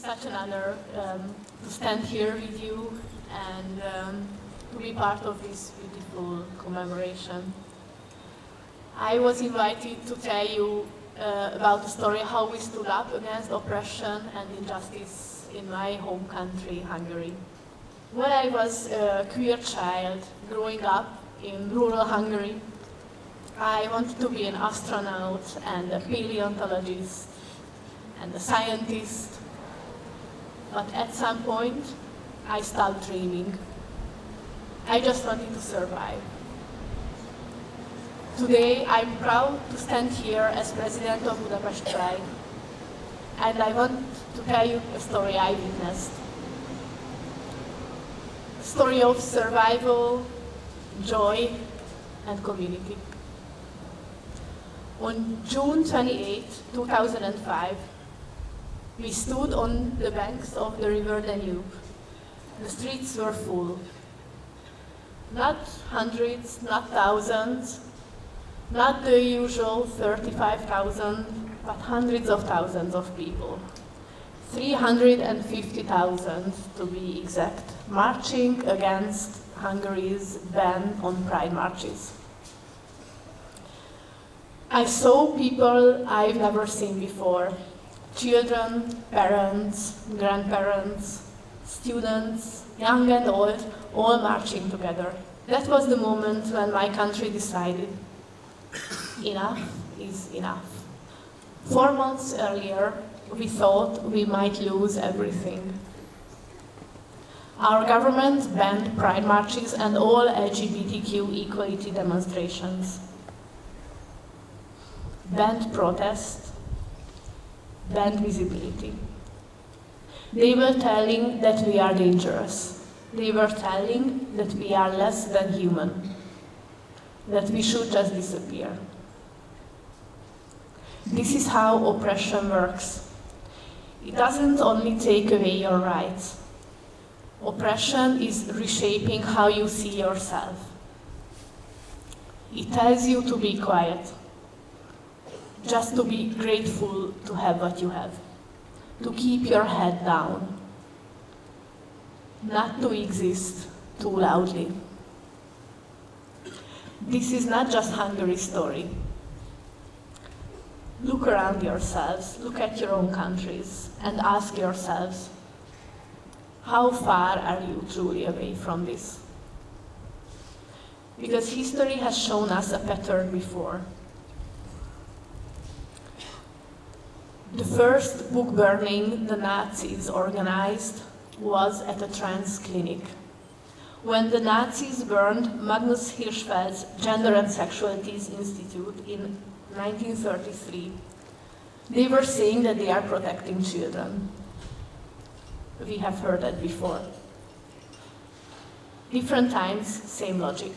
such an honor to stand here with you and to be part of this beautiful commemoration. I was invited to tell you about the story how we stood up against oppression and injustice in my home country, Hungary. When I was a queer child growing up in rural Hungary, I wanted to be an astronaut and a paleontologist and a scientist, but at some point I stopped dreaming. I just wanted to survive. Today I'm proud to stand here as president of Budapest Pride, and I want to tell you a story I witnessed. A story of survival, joy, and community. On June 28, 2005, we stood on the banks of the river Danube. The streets were full. Not hundreds, not thousands, not the usual 35,000, but hundreds of thousands of people. 350,000 to be exact, marching against Hungary's ban on pride marches. I saw people I've never seen before. Children, parents, grandparents, students, young and old, all marching together. That was the moment when my country decided, enough is enough. 4 months earlier, we thought we might lose everything. Our government banned pride marches and all LGBTQ equality demonstrations. Banned protest, banned visibility. They were telling that we are dangerous. They were telling that we are less than human, that we should just disappear. This is how oppression works. It doesn't only take away your rights. Oppression is reshaping how you see yourself. It tells you to be quiet, just to be grateful to have what you have, to keep your head down, not to exist too loudly. This is not just Hungary's story. Look around yourselves, look at your own countries, and ask yourselves, how far are you truly away from this? Because history has shown us a pattern before. The first book burning the Nazis organized was at a trans clinic. When the Nazis burned Magnus Hirschfeld's Gender and Sexualities Institute in 1933, they were saying that they are protecting children. We have heard that before. Different times, same logic.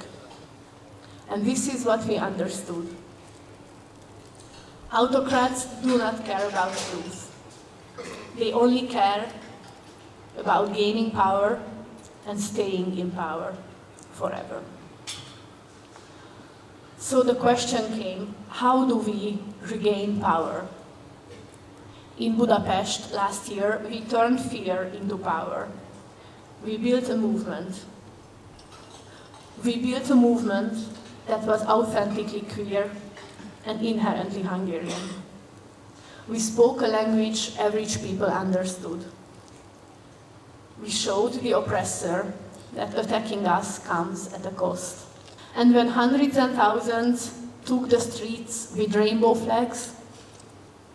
And this is what we understood. Autocrats do not care about truth. They only care about gaining power and staying in power forever. So the question came, how do we regain power? In Budapest last year, we turned fear into power. We built a movement. We built a movement that was authentically queer and inherently Hungarian. We spoke a language average people understood. We showed the oppressor that attacking us comes at a cost. And when hundreds and thousands took the streets with rainbow flags,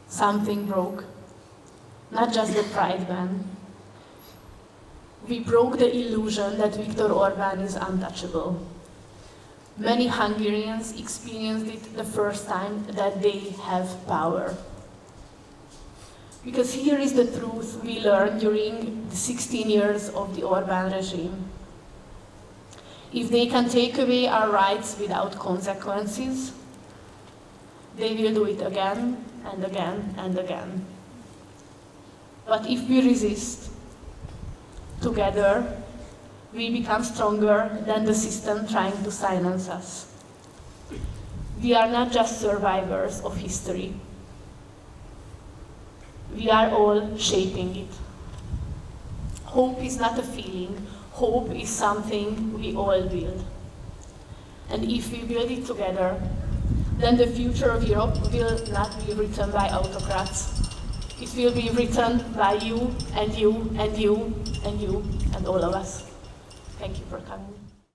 something broke. Not just the pride ban. We broke the illusion that Viktor Orbán is untouchable. Many Hungarians experienced it the first time that they have power. Because here is the truth we learned during the 16 years of the Orbán regime. If they can take away our rights without consequences, they will do it again and again and again. But if we resist, together, we become stronger than the system trying to silence us. We are not just survivors of history. We are all shaping it. Hope is not a feeling, hope is something we all build. And if we build it together, then the future of Europe will not be written by autocrats. It will be written by you and you and you and you and all of us. Thank you for coming.